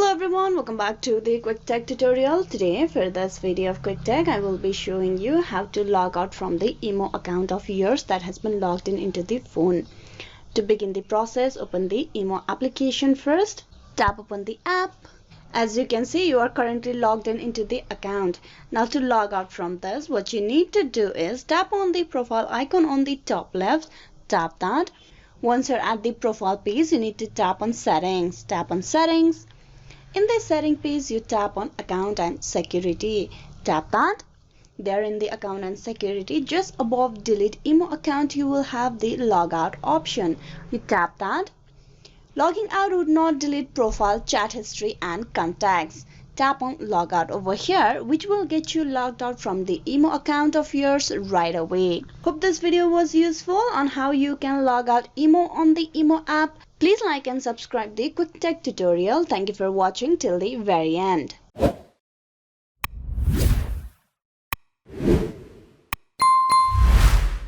Hello everyone, welcome back to the quick tech tutorial. Today for this video of quick tech I will be showing you how to log out from the emo account of yours that has been logged in into the phone. To begin the process, open the emo application first, tap open the app. As you can see, you are currently logged in into the account. Now to log out from this, what you need to do is tap on the profile icon on the top left, tap that. Once you're at the profile page, you need to tap on settings. Tap on settings. In the setting page, you tap on account and security. Tap that. There in the account and security, just above delete emo account, you will have the logout option. You tap that. Logging out would not delete profile, chat history and contacts. Tap on logout over here, which will get you logged out from the emo account of yours right away. Hope this video was useful on how you can log out emo on the emo app. Please like and subscribe the quick tech tutorial. Thank you for watching till the very end.